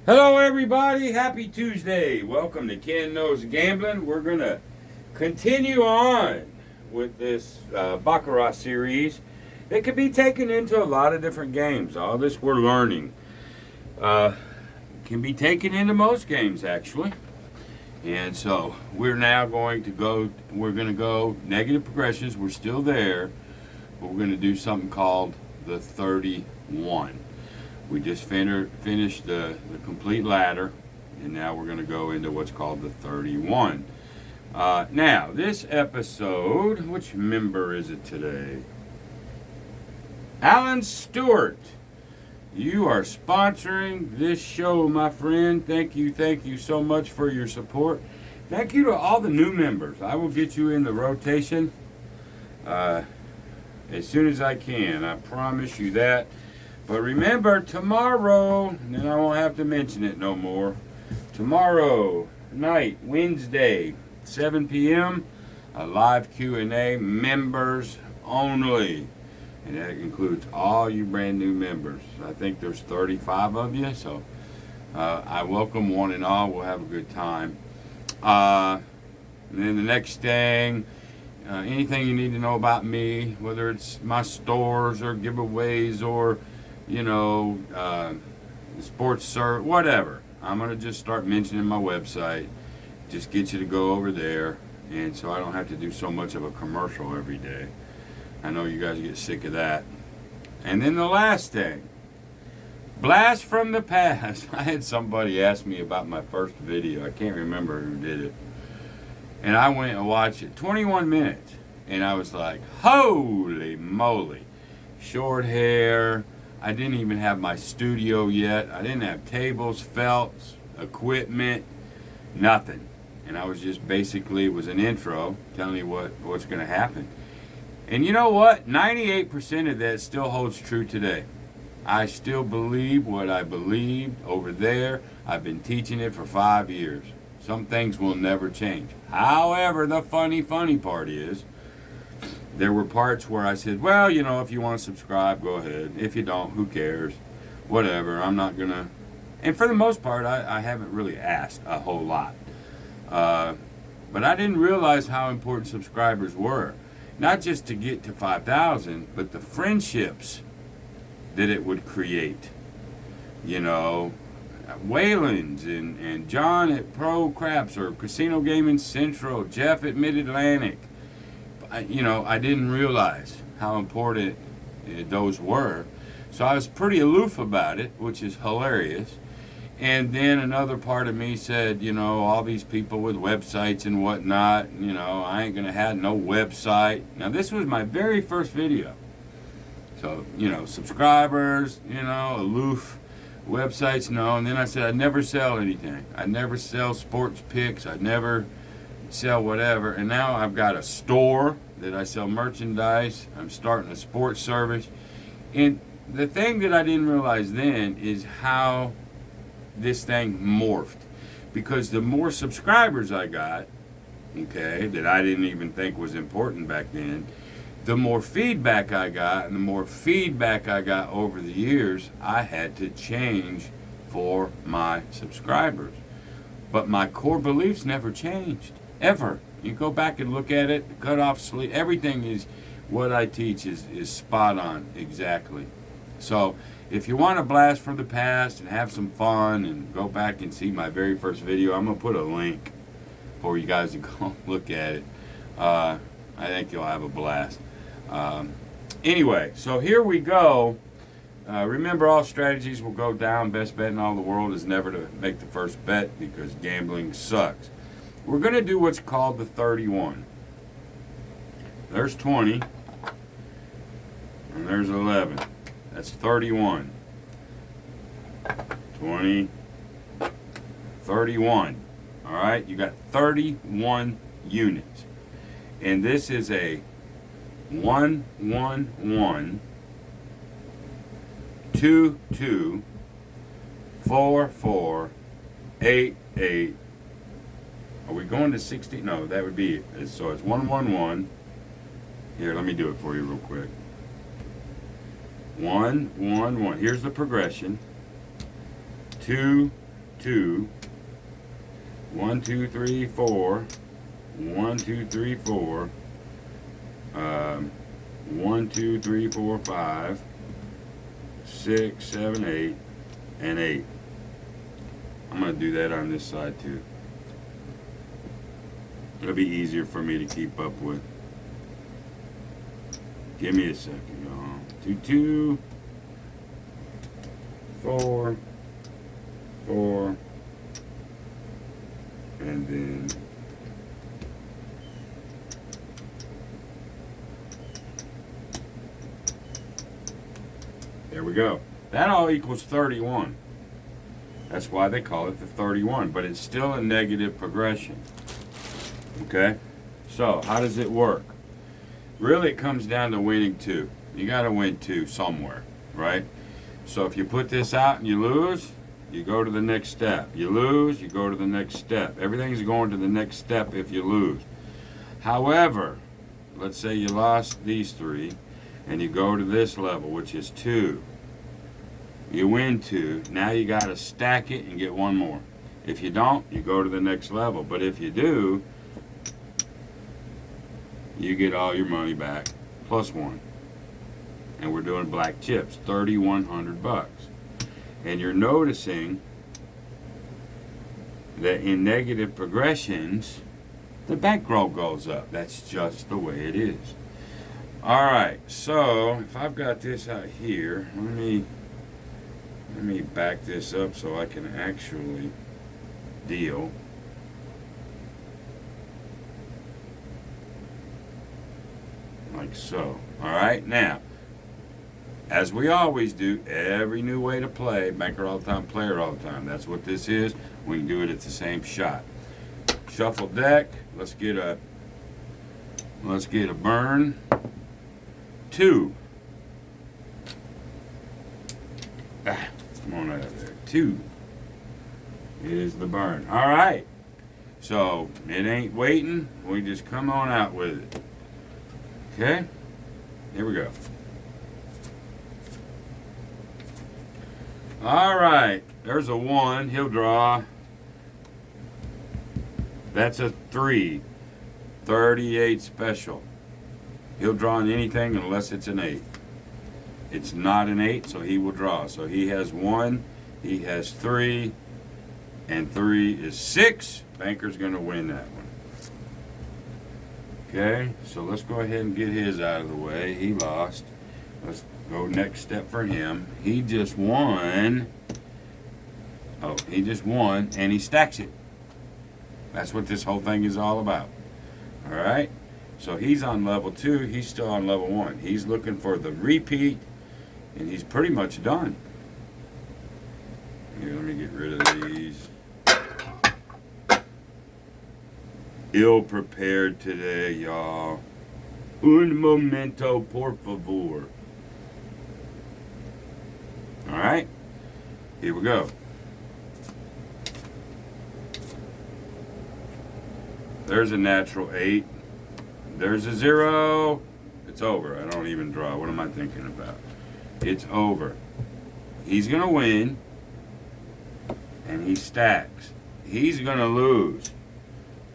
Hello, everybody. Happy Tuesday. Welcome to Ken Knows Gambling. We're going to continue on with this Baccarat series that could be taken into a lot of different games. All this we're learning can be taken into most games, actually. And so we're now going to go negative progressions. We're still there, but we're going to do something called the 31. We just finished the complete ladder, and now we're going to go into what's called the 31. Now, this episode, which member is it today? Alan Stewart. You are sponsoring this show, my friend. Thank you so much for your support. Thank you to all the new members. I will get you in the rotation as soon as I can. I promise you that. But remember, tomorrow, and then I won't have to mention it no more. Tomorrow night, Wednesday, 7 p.m., a live Q&A, members only. And that includes all you brand new members. I think there's 35 of you, so I welcome one and all. We'll have a good time. And then the next thing, anything you need to know about me, whether it's my stores or giveaways or sports service, whatever. I'm going to just start mentioning my website. Just get you to go over there, and so I don't have to do so much of a commercial every day. I know you guys get sick of that. And then the last thing, blast from the past. I had somebody ask me about my first video. I can't remember who did it. And I went and watched it, 21 minutes. And I was like, holy moly. Short hair. I didn't even have my studio yet. I didn't have tables, felts, equipment, nothing. And I was just basically, it was an intro telling you what's going to happen. And you know what? 98% of that still holds true today. I still believe what I believed over there. I've been teaching it for 5 years. Some things will never change. However, the funny part is, there were parts where I said, well, if you want to subscribe, go ahead. If you don't, who cares? Whatever, I'm not going to. And for the most part, I haven't really asked a whole lot. But I didn't realize how important subscribers were. Not just to get to 5,000, but the friendships that it would create. Wayland's and John at Pro Craps or Casino Gaming Central, Jeff at Mid-Atlantic. I didn't realize how important those were. So I was pretty aloof about it, which is hilarious. And then another part of me said, all these people with websites and whatnot, I ain't going to have no website. Now, this was my very first video. So, subscribers, aloof, websites, no. And then I said, I'd never sell anything. I'd never sell sports picks. I'd never sell whatever. And now I've got a store that I sell merchandise. I'm starting a sports service. And the thing that I didn't realize then is how this thing morphed, because the more subscribers I got, that I didn't even think was important back then, the more feedback I got, and the more feedback I got over the years, I had to change for my subscribers. But my core beliefs never changed, ever. You go back and look at it, cut off sleep, everything is, what I teach is spot on, exactly. So, if you want to blast from the past and have some fun and go back and see my very first video, I'm going to put a link for you guys to go look at it. I think you'll have a blast. Anyway, so here we go. Remember, all strategies will go down. Best bet in all the world is never to make the first bet because gambling sucks. We're going to do what's called the 31. There's 20. And there's 11. That's 31. 20. 31. All right, you got 31 units. And this is a 1, 1, 1, 2, 2, 4, 4, 8, 8. Are we going to 60? No, that would be it. So it's 1, 1, 1. Here, let me do it for you real quick. 1, 1, 1. Here's the progression. 2, 2. 1, 2, 3, 4. 1, 2, 3, 4. 1, 2, 3, 4, 5. 6, 7, 8, and 8. I'm going to do that on this side too. It'll be easier for me to keep up with. Give me a second, y'all. 2, 2, 4, 4, and then there we go. That all equals 31. That's why they call it the 31, but it's still a negative progression. Okay? So, how does it work? Really, it comes down to winning 2. You got to win 2 somewhere, right? So, if you put this out and you lose, you go to the next step. You lose, you go to the next step. Everything's going to the next step if you lose. However, let's say you lost these 3, and you go to this level, which is 2. You win 2. Now you got to stack it and get 1 more. If you don't, you go to the next level. But if you do, you get all your money back plus 1. And we're doing black chips, $3,100. And you're noticing that in negative progressions, the bankroll goes up. That's just the way it is. All right, so if I've got this out here, let me back this up so I can actually deal. Like so. All right, now, as we always do, every new way to play, banker all the time, player all the time. That's what this is. We can do it at the same shot. Shuffle deck. Let's get a burn. 2. Come on out of there. 2 is the burn. All right. So it ain't waiting. We just come on out with it. Okay. Here we go. All right. There's a 1. He'll draw. That's a 3. 38 special. He'll draw on anything unless it's an 8. It's not an 8, so he will draw. So he has 1, he has 3, and 3 is 6. Banker's going to win that one. Okay, so let's go ahead and get his out of the way. He lost. Let's go next step for him. He just won. Oh, he just won, and he stacks it. That's what this whole thing is all about. All right? So he's on level 2. He's still on level 1. He's looking for the repeat, and he's pretty much done. Here, let me get rid of these. Ill prepared today, y'all. Un momento, por favor. All right? Here we go. There's a natural 8. There's a 0. It's over. I don't even draw. What am I thinking about? It's over. He's going to win. And he stacks. He's going to lose.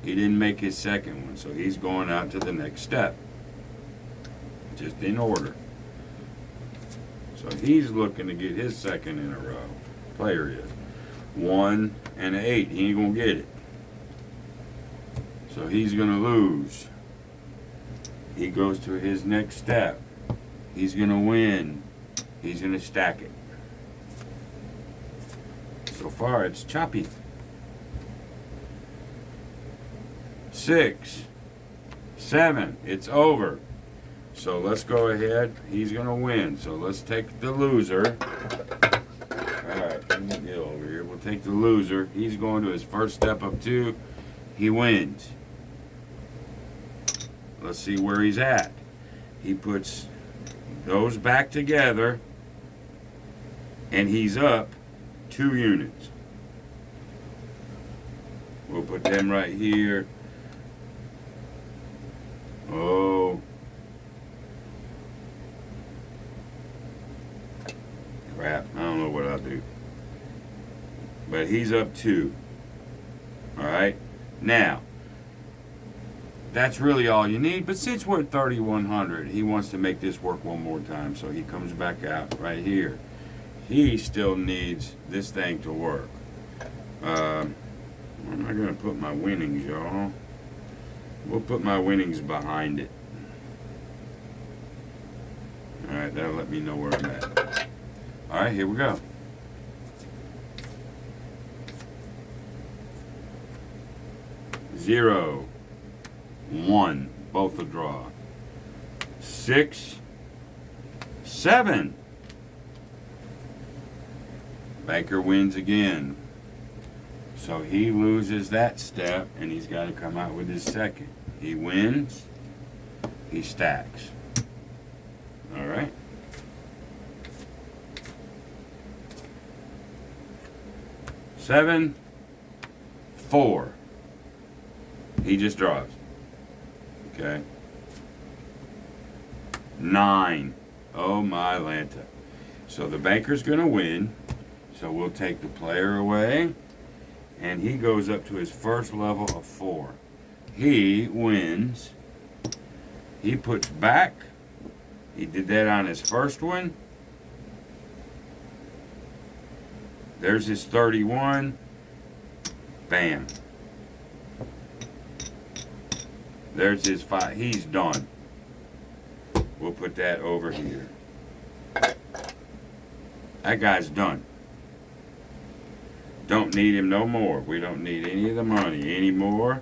He didn't make his second one. So he's going out to the next step. Just in order. So he's looking to get his second in a row. Player is. 1 and an 8. He ain't going to get it. So he's going to lose. He goes to his next step. He's going to win. He's going to stack it. So far, it's choppy. 6, 7. It's over. So let's go ahead. He's going to win. So let's take the loser. All right, let me get over here. We'll take the loser. He's going to his first step of 2. He wins. Let's see where he's at. He puts those back together, and he's up 2 units. We'll put them right here. Oh. Crap. I don't know what I'll do. but he's up 2. All right. Now, that's really all you need. But since we're at 3,100, he wants to make this work one more time. So he comes back out right here. He still needs this thing to work. Where am I going to put my winnings, y'all? We'll put my winnings behind it. All right, that'll let me know where I'm at. All right, here we go. 0, 1, both a draw. 6, 7. Banker wins again. So he loses that step, and he's got to come out with his second. He wins. He stacks. All right. Seven, 4. He just draws. Okay. 9. Oh my Lanta. So the banker's going to win. So we'll take the player away. And he goes up to his first level of 4. He wins. He puts back. He did that on his first one. There's his 31. Bam. There's his 5. He's done. We'll put that over here. That guy's done. Don't need him no more. We don't need any of the money anymore.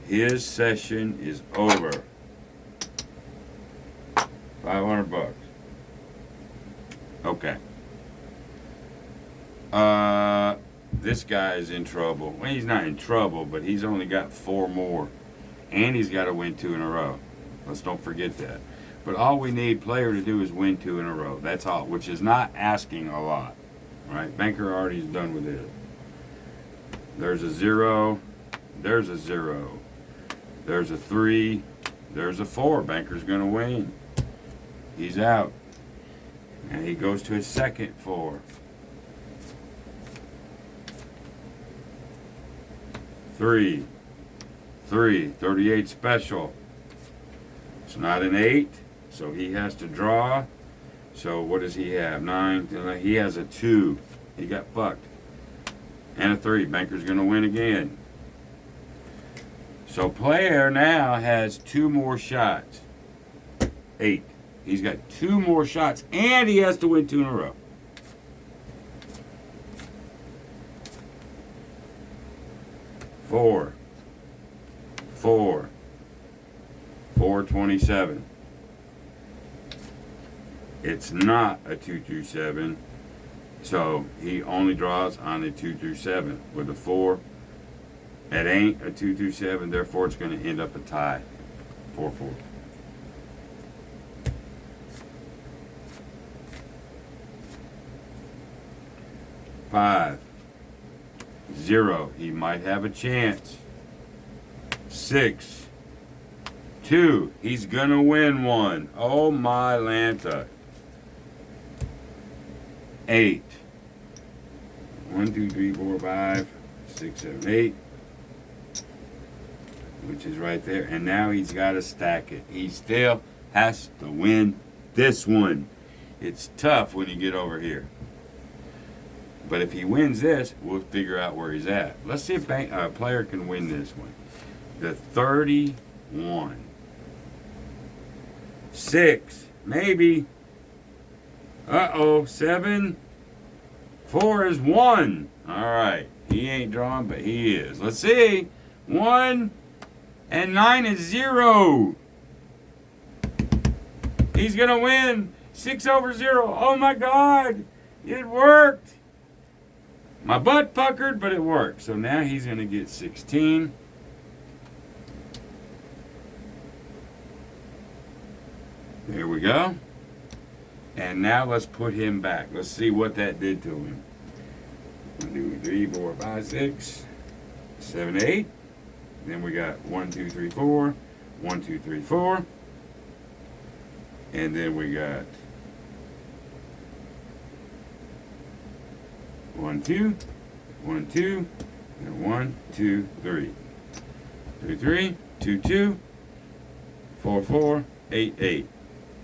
His session is over. $500. Okay. This guy is in trouble. Well, he's not in trouble, but he's only got 4 more. And he's got to win 2 in a row. Let's don't forget that. But all we need player to do is win 2 in a row. That's all, which is not asking a lot. All right, banker already is done with it. There's a 0. There's a 0. There's a 3. There's a 4. Banker's going to win. He's out. And he goes to his second 4. 3. 3. 38 special. It's not an 8, so he has to draw. So what does he have? 9. He has a 2. He got fucked. And a 3. Banker's going to win again. So player now has 2 more shots. 8. He's got 2 more shots, and he has to win 2 in a row. Four. 427. It's not a 227, so he only draws on a 227 with a 4. It ain't a 227, therefore it's going to end up a tie. 4-4. Five. 0. He might have a chance. 6. 2. He's gonna win 1. Oh my Lanta. 8. 1, 2, 3, 4, 5, 6, 7, 8. Which is right there. And now he's got to stack it. He still has to win this one. It's tough when you get over here. But if he wins this, we'll figure out where he's at. Let's see if a player can win this one. The 31. 6. Maybe. Uh-oh. 7. 4 is 1. All right. He ain't drawn, but he is. Let's see. 1 and 9 is 0. He's going to win. 6 over 0. Oh, my God. It worked. My butt puckered, but it worked. So now he's going to get 16. There we go. And now let's put him back. Let's see what that did to him. 1, 2, 3, 4, 5, 6, 7, 8. Then we got 1, 2, 3, 4. 1, 2, 3, 4. And then we got 1, 2. 1, 2, and 1, 2, 3. 2, 3, 2, 2, 4, 4, 8, 8.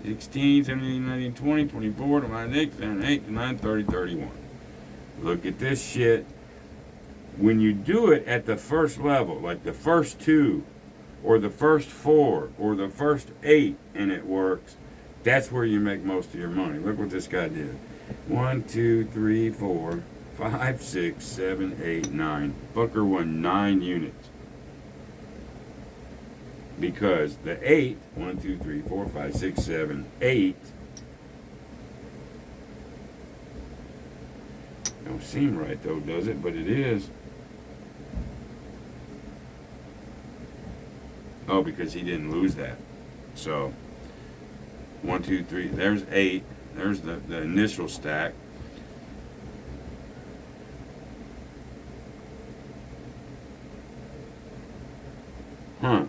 16, 17, 19, 20, 24, 25, 7, 8, 9, 30, 31. Look at this shit. When you do it at the first level, like the first 2, or the first 4, or the first 8, and it works, that's where you make most of your money. Look what this guy did. 1, 2, 3, 4, 5, 6, 7, 8, 9. Fucker won 9 units. Because the 8, 1, 2, 3, 4, 5, 6, 7, 8, don't seem right though, does it? But it is. Oh, because he didn't lose that. So, 1, 2, 3, there's 8. There's the initial stack. Huh.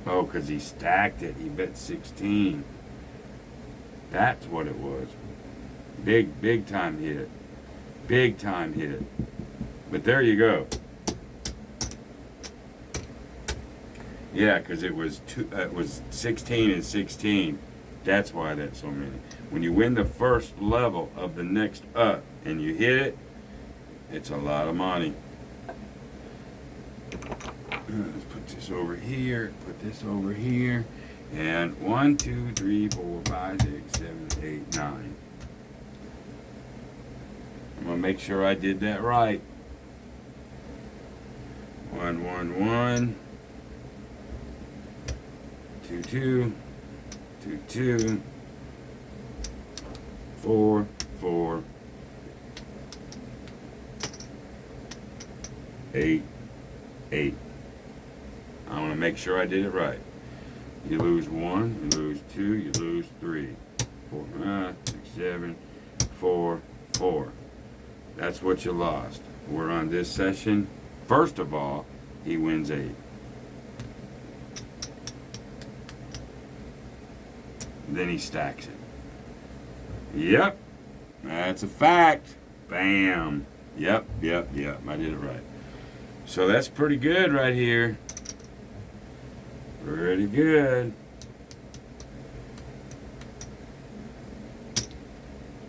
Oh, because he stacked it. He bet 16. That's what it was. Big time hit. Big time hit. But there you go. Yeah, because it was 16 and 16. That's why that's so many. When you win the first level of the next up and you hit it, it's a lot of money. Let's put this over here. Put this over here. And 1, 2, 3, 4, 5, 6, 7, 8, 9. I'm gonna make sure I did that right. 1, 1, 1. 2, 2. 2, 2. 4, 4. 8, 8. I want to make sure I did it right. You lose 1, you lose 2, you lose 3. 4, 5, 6, 7, 4, 4. That's what you lost. We're on this session. First of all, he wins 8. Then he stacks it. Yep. That's a fact. Bam. Yep. I did it right. So that's pretty good right here. Pretty good.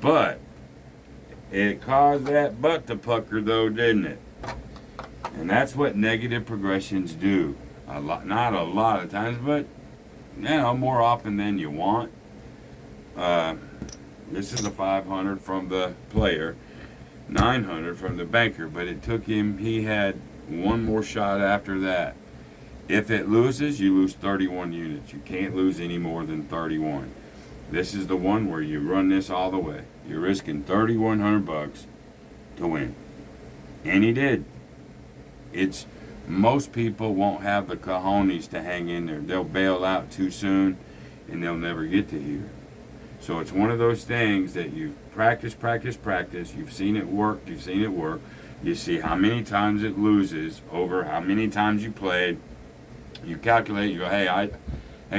But it caused that butt to pucker though, didn't it? And that's what negative progressions do. Not a lot of times, but more often than you want. This is a 500 from the player, 900 from the banker, but it took him, he had one more shot after that. If it loses, you lose 31 units. You can't lose any more than 31. This is the one where you run this all the way. You're risking $3,100 to win. And he did. Most people won't have the cojones to hang in there. They'll bail out too soon and they'll never get to here. So it's one of those things that you've practiced. You've seen it work. You see how many times it loses over how many times you played. You calculate, you go, hey,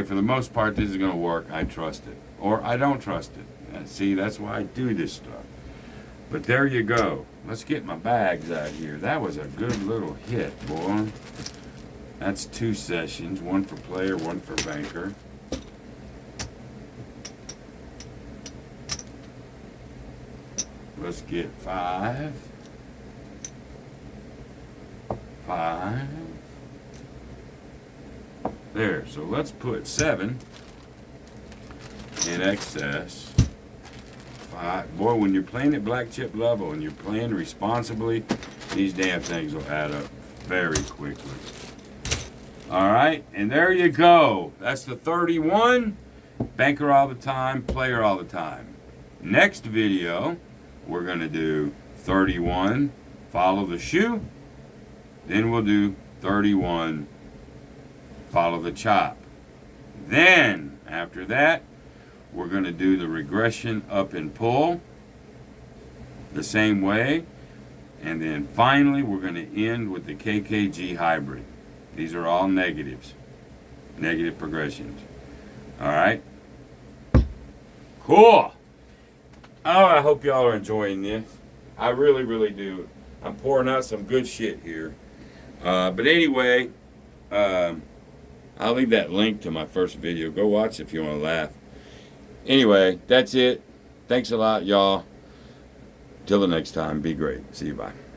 for the most part, this is going to work. I trust it. Or I don't trust it. And see, that's why I do this stuff. But there you go. Let's get my bags out here. That was a good little hit, boy. That's 2 sessions. One for player, one for banker. Let's get 5. 5. There, so let's put 7 in excess. 5. Boy, when you're playing at black chip level and you're playing responsibly, these damn things will add up very quickly. All right, and there you go. That's the 31. Banker all the time, player all the time. Next video, we're going to do 31, follow the shoe. Then we'll do 31, follow the chop. Then, after that, we're going to do the regression up and pull the same way. And then finally, we're going to end with the KKG hybrid. These are all negatives, negative progressions. All right? Cool. Oh, I hope y'all are enjoying this. I really, really do. I'm pouring out some good shit here. But anyway, I'll leave that link to my first video. Go watch if you want to laugh. Anyway, that's it. Thanks a lot, y'all. Till the next time, be great. See you, bye.